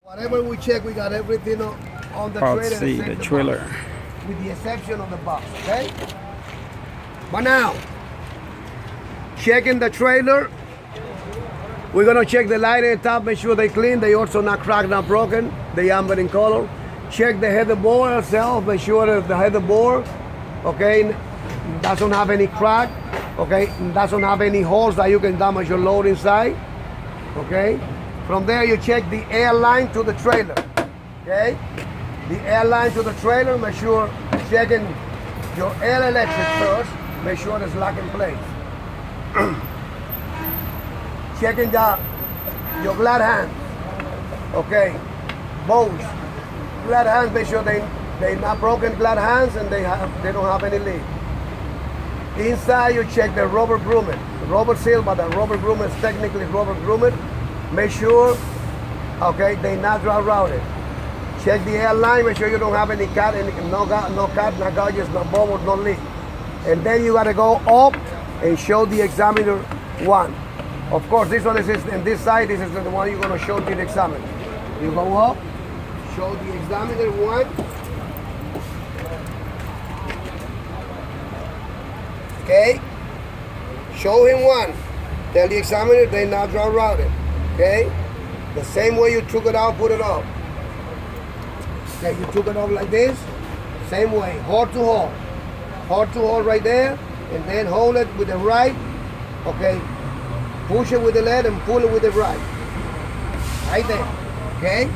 Whatever we check, we got everything on the Part trailer. C, except the trailer. box, with the exception of the box, okay? But now, checking the trailer, we're gonna check the light at the top, make sure they clean, they also not cracked, not broken, they amber in color. Check the headerboard itself, make sure that the headerboard, okay, doesn't have any crack, okay, doesn't have any holes that you can damage your load inside, okay? From there, you check the air line to the trailer, okay? The air line to the trailer, make sure checking your air electric first, make sure it's locked in place. Checking your glad hands, okay? Both glad hands, make sure they not broken glad hands and they don't have any leak. Inside, you check the rubber grommet, rubber seal, but the rubber grommet is technically rubber grommet. Make sure, okay, they not dry routed. Check the air line, make sure you don't have any cut, no gouges, no bubbles, no leak. And then you gotta go up and show the examiner one. Of course, this one is in this side, this is the one you're gonna show to the examiner. You go up, show the examiner one. Okay, show him one. Tell the examiner they not dry routed. Okay, the same way you took it out, put it up. Okay, you took it off like this, same way, hard to hold right there, and then hold it with the right, okay, push it with the left and pull it with the right there, okay?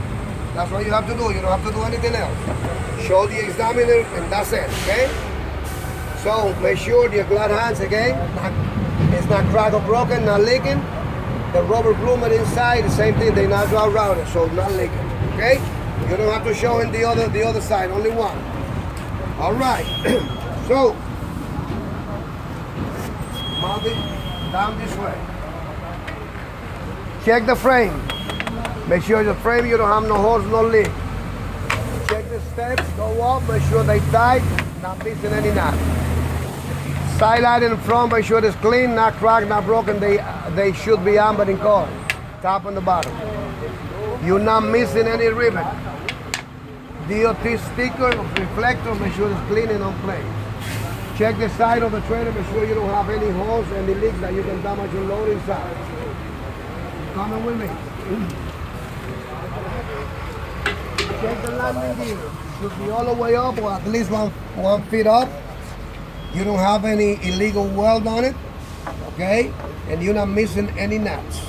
That's what you have to do, you don't have to do anything else. Show the examiner and that's it, okay? So make sure your glad hands, again, it's not cracked or broken, not leaking. The rubber grommet inside, the same thing, they not dry routed, so not leaking, okay? You don't have to show him the other side, only one. All right, so, mount it down this way. Check the frame. Make sure the frame, you don't have no holes, no leak. Check the steps, go up, make sure they tight, not missing any knot. Side light in the front, make sure it's clean, not cracked, not broken. They should be amber in color, top and the bottom. You're not missing any ribbon. DOT sticker, reflector, make sure it's clean and on place. Check the side of the trailer, make sure you don't have any holes, any leaks that you can damage your load inside. Coming with me. Check the landing gear. Should be all the way up or at least one feet up. You don't have any illegal weld on it, okay? And you're not missing any nuts.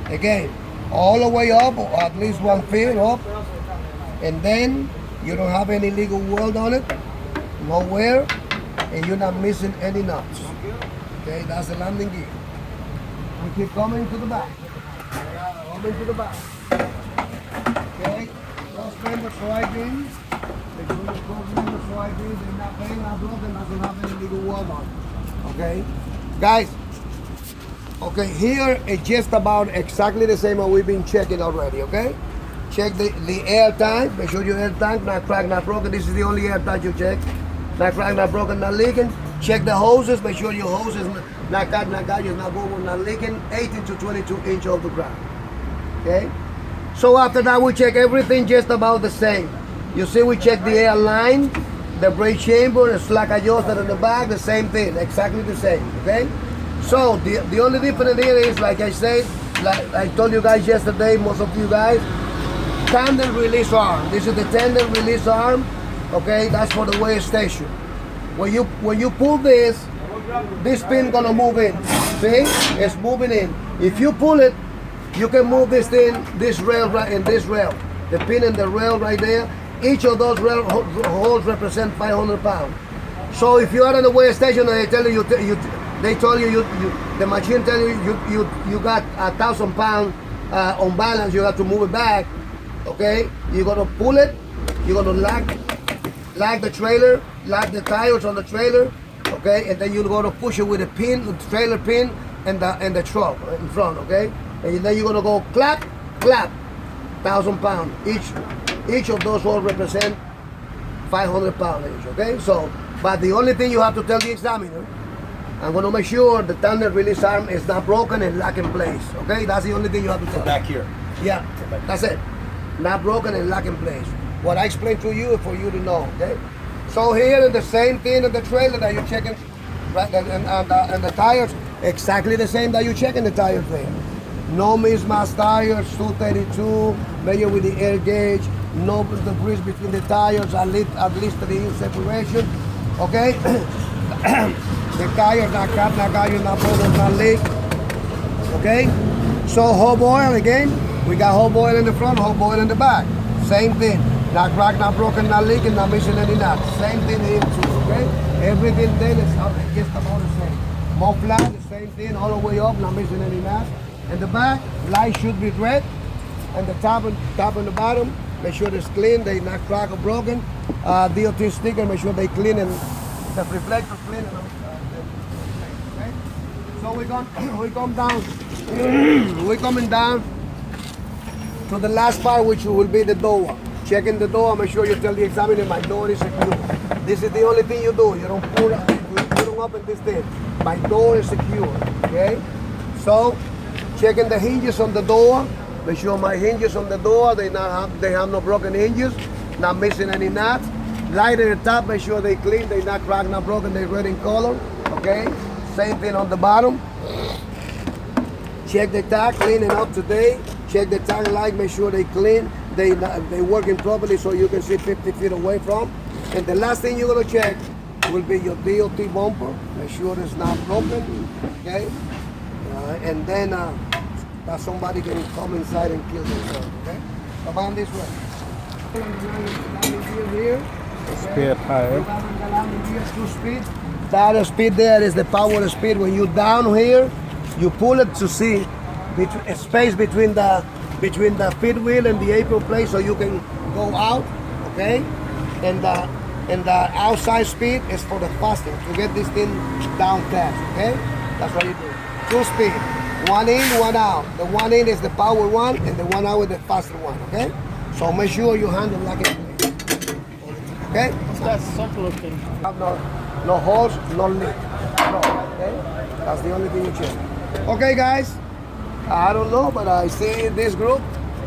Again, all the way up or at least 1 feet up. And then you don't have any illegal weld on it, nowhere, and you're not missing any nuts. Okay, that's the landing gear. We keep coming to the back. Coming to the back. Okay, cross member soybeans. The cross member soybeans, they're not paying, not broken, doesn't have any illegal weld on it. Okay, guys. Okay, here it's just about exactly the same as we've been checking already. Okay. Check the air tank, make sure your air tank not cracked, not broken. This is the only air tank you check. Not cracked, not broken, not leaking. Check the hoses, make sure your hoses not cut, not gouges, not bubble, not leaking. 18 to 22 inches off the ground. Okay? So after that, we check everything just about the same. You see, we check the air line, the brake chamber, the slack adjuster in the back, the same thing, exactly the same. Okay? So the only difference here is, like I said, like I told you guys yesterday, most of you guys, tandem release arm. This is the tandem release arm. Okay, that's for the weigh station. When you pull this pin gonna move in. See, it's moving in. If you pull it, you can move this thing, this rail right in this rail. The pin and the rail right there. Each of those rail holes represent 500 pounds. So if you are in the weigh station and they tell you, the machine tell you got 1,000 pounds on balance, you have to move it back. Okay, you're gonna pull it, you're gonna lock the trailer, lock the tires on the trailer, okay, and then you're gonna push it with a pin, the trailer pin, and the truck in front, okay, and then you're gonna go clap, clap, 1,000 pounds. Each of those holes represent 500 pounds each, okay. So, but the only thing you have to tell the examiner, I'm gonna make sure the tandem release arm is not broken and locked in place, okay. That's the only thing you have to tell. Back here. Yeah, that's it. not broken and lock in place. What I explained to you is for you to know, okay? So here, the same thing in the trailer that you're checking, right, and the tires, exactly the same that you're checking the tires there. No mismatched tires, 232, measure with the air gauge, no debris between the tires, at least 3 inch separation, okay? The tires not cracked, not gouge, not broken, not leak, okay? So hub oil again, we got hub oil in the front, hub oil in the back. Same thing, not cracked, not broken, not leaking, not missing any nuts. Same thing here too, okay? Everything then is just about the same. More flat, the same thing, all the way up, not missing any nuts. In the back, light should be red, and the top and the bottom, make sure it's clean, they not cracked or broken. DOT sticker, make sure they clean and the reflector clean. And okay? So we come down, we're coming down to the last part, which will be the door. Checking the door, make sure you tell the examiner my door is secure. This is the only thing you do. You don't open this thing. My door is secure. Okay? So checking the hinges on the door. Make sure my hinges on the door, they have no broken hinges, not missing any nuts. Light at the top, make sure they clean, they not cracked, not broken, they red in color. Okay? Same thing on the bottom. Check the tag, clean and up to date. Check the tag light, make sure they clean, they working properly so you can see 50 feet away from. And the last thing you're gonna check will be your DOT bumper. Make sure it's not broken. Okay? And then that somebody can come inside and kill themselves. Okay? Come on this way. Here. Spare tire. Two speed. That speed there is the power speed. When you down here, you pull it to see a space between the fifth wheel and the April plate, so you can go out. Okay? And the outside speed is for the faster to get this thing down fast. Okay? That's what you do. Two speed. One in, one out. The one in is the power one, and the one out is the faster one. Okay? So make sure you handle like it. Okay? That's simple looking. No holes, no leak. No, okay? That's the only thing you check. Okay, guys. I don't know, but I see this group.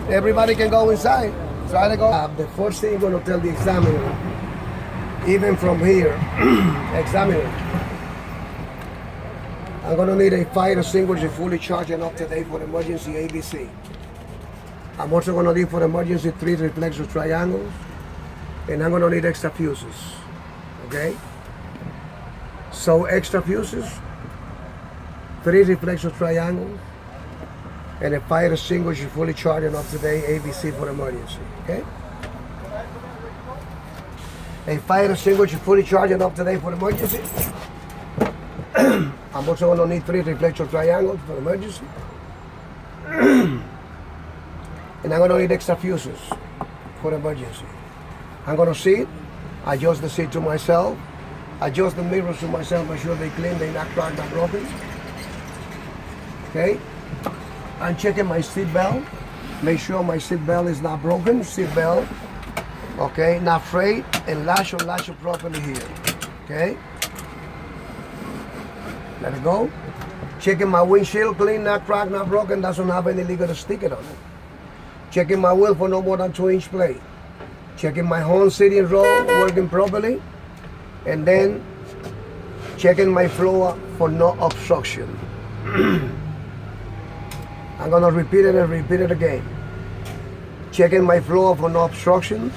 Everybody can go inside. Try to go. The first thing I'm going to tell the examiner, even from here, examiner, I'm going to need a fire extinguisher fully charged and up to date for emergency ABC. I'm also going to need for emergency 3 reflector triangles, and I'm going to need extra fuses. Okay? So extra fuses, 3 reflector triangles, and a fire extinguisher fully charged and up to date ABC for emergency. Okay? A fire extinguisher fully charged and up to date for emergency. I'm also going to need 3 reflector triangles for emergency. And I'm going to need extra fuses for emergency. I'm going to seat, adjust the seat to myself, adjust the mirrors to myself, make sure they clean, they not cracked, not broken. Okay? I'm checking my seat belt, make sure my seat belt is not broken, seat belt, okay, not frayed, and lash it properly here. Okay? Let it go. Checking my windshield clean, not cracked, not broken, doesn't have any legal sticker on it. Checking my wheel for no more than 2-inch plate. Checking my horn sitting row working properly. And then checking my floor for no obstruction. I'm gonna repeat it and repeat it again. Checking my floor for no obstruction.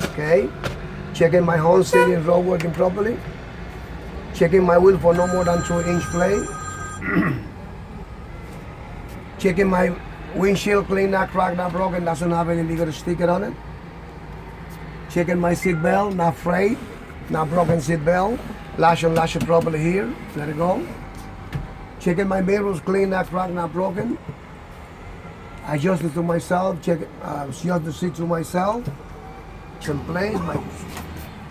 Okay. Checking my horn sitting row working properly. Checking my wheel for no more than 2-inch plate. Checking my windshield clean, not cracked, not broken, doesn't have any legal sticker on it. Checking my seat belt, not frayed, not broken seat belt. Lash it properly here. Let it go. Checking my mirrors clean, not cracked, not broken. Adjust it to myself. Adjust the seat to myself. It's in place.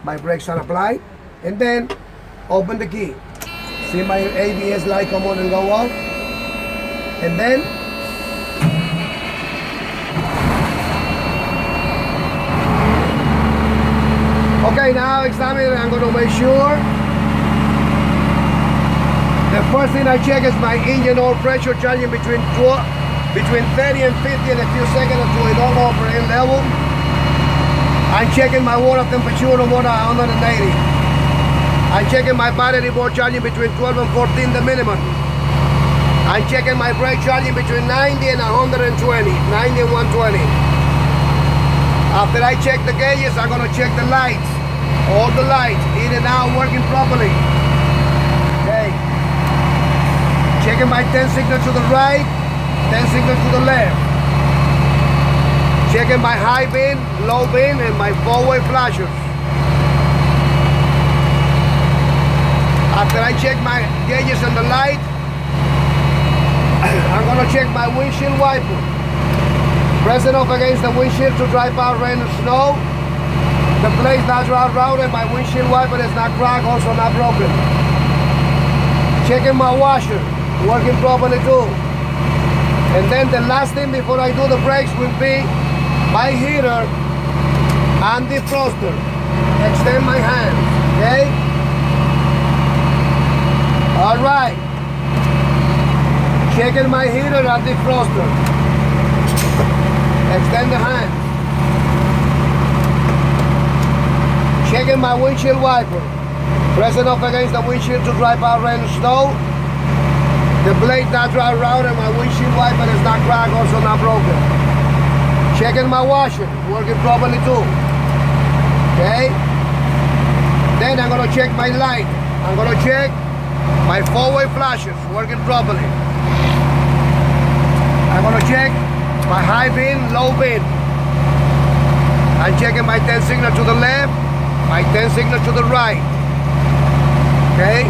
My brakes are applied, and then open the key. See my ABS light come on and go off, and then okay, now examine it. I'm going to make sure. The first thing I check is my engine oil pressure, charging between between 30 and 50 in a few seconds to a normal operating level. I'm checking my water temperature of water 180. I'm checking my battery board charging between 12 and 14, the minimum. I'm checking my brake charging between 90 and 120, 90 and 120. After I check the gauges, I'm gonna check the lights. All the lights, in and out, working properly. Okay. Checking my 10 signal to the right, 10 signal to the left. Checking my high beam, low beam, and my four-way flashers. After I check my gauges and the light, I'm gonna check my windshield wiper. Press it up against the windshield to drive out rain and snow. The blade's not routed, my windshield wiper is not cracked, also not broken. Checking my washer, working properly too. And then the last thing before I do the brakes will be my heater and defroster. Extend my hand, okay? All right. Checking my heater and defroster. Extend the hand. Checking my windshield wiper. Press it up against the windshield to drive out rain and snow. The blade not dry routed, my windshield wiper is not cracked, also not broken. Checking my washer, working properly too. Okay? Then I'm gonna check my light. I'm gonna check my four-way flashers, working properly. I'm gonna check my high beam, low beam. I'm checking my 10 signal to the left, my 10 signal to the right. Okay?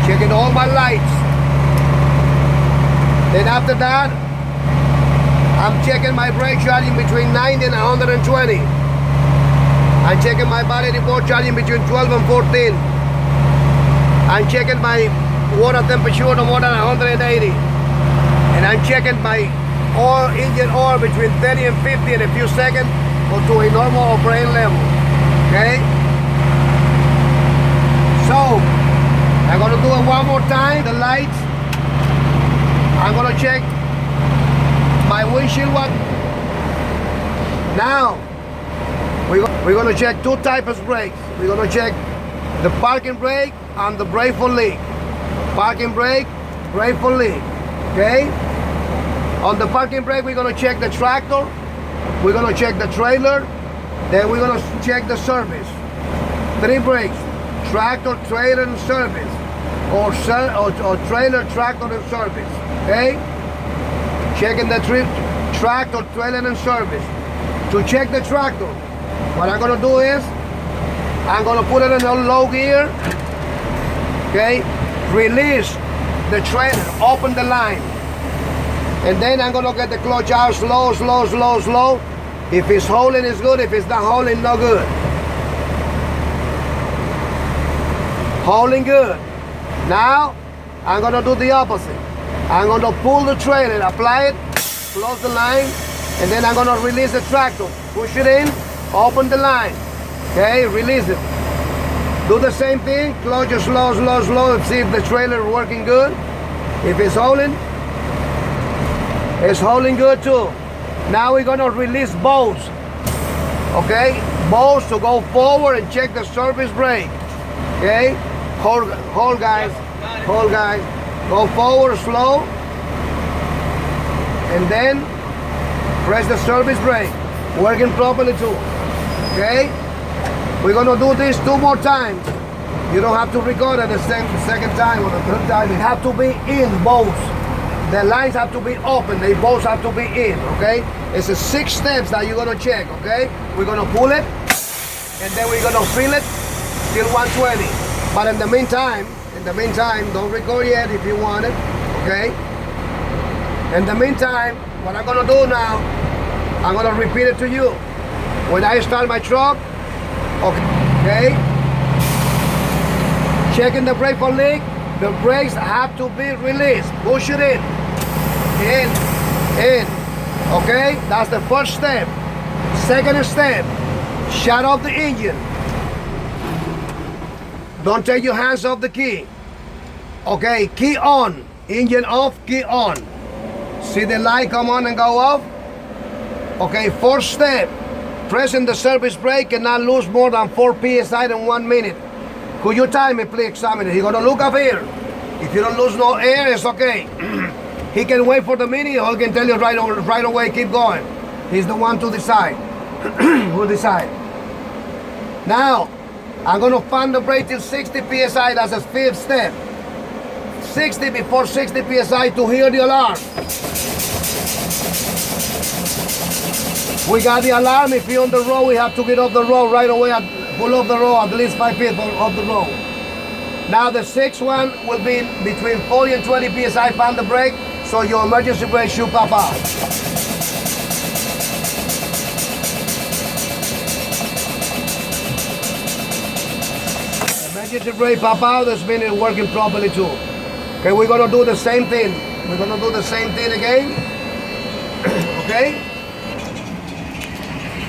Checking all my lights. Then after that, I'm checking my brake charging between 90 and 120. I'm checking my battery board charging between 12 and 14. I'm checking my water temperature of water 180. And I'm checking my oil, engine oil between 30 and 50 in a few seconds or to a normal operating level. Okay? So, I'm gonna do it one more time, the lights. I'm gonna check my windshield wiper. Now, we're gonna check two types of brakes. We're gonna check the parking brake and the brake for leak. Parking brake, brake for leak. Okay? On the parking brake, we're gonna check the tractor, we're gonna check the trailer, then we're gonna check the service. Three brakes: tractor, trailer, and service, or trailer, tractor, and service. Okay? Checking the tractor, trailer, and service. To check the tractor, what I'm gonna do is I'm gonna put it in a low gear. Okay? Release the trailer, open the line. And then I'm gonna get the clutch out slow, slow, slow, slow. If it's holding, it's good. If it's not holding, no good. Holding good. Now, I'm gonna do the opposite. I'm gonna pull the trailer, apply it, close the line, and then I'm gonna release the tractor. Push it in, open the line. Okay, release it. Do the same thing, close it slow, slow, slow, and see if the trailer is working good. If it's holding good too. Now we're gonna release both. Okay, both to go forward and check the service brake. Okay, hold guys, hold guys. Go forward slow, and then press the service brake. Working properly too. Okay, we're gonna do this two more times. You don't have to record it the second time or the third time. It have to be in both. The lines have to be open. They both have to be in. Okay, it's a 6 steps that you're gonna check. Okay, we're gonna pull it, and then we're gonna fill it till 120. But in the meantime, don't record yet if you want it. Okay. In the meantime, what I'm gonna do now, I'm gonna repeat it to you. When I start my truck, okay, checking the brake for leak, the brakes have to be released. Push it in, okay? That's the first step. Second step, shut off the engine. Don't take your hands off the key. Okay, key on, engine off, key on. See the light come on and go off? Okay, fourth step. Pressing the service brake cannot lose more than 4 psi in 1 minute. Could you time it, please examine it? You're gonna look up here. If you don't lose no air, it's okay. He can wait for the minute, or he can tell you right away, keep going. He's the one to decide. Who decide? Now, I'm gonna fan the brake till 60 psi, that's the fifth step. 60 before 60 psi to hear the alarm. We got the alarm. If you're on the road, we have to get off the road right away, pull off the road, at least 5 feet off the road. Now the sixth one will be between 40 and 20 psi, fan the brake, so your emergency brake should pop out. Emergency brake pop out, this means it's working properly too. Okay, we're gonna do the same thing. We're gonna do the same thing again. Okay?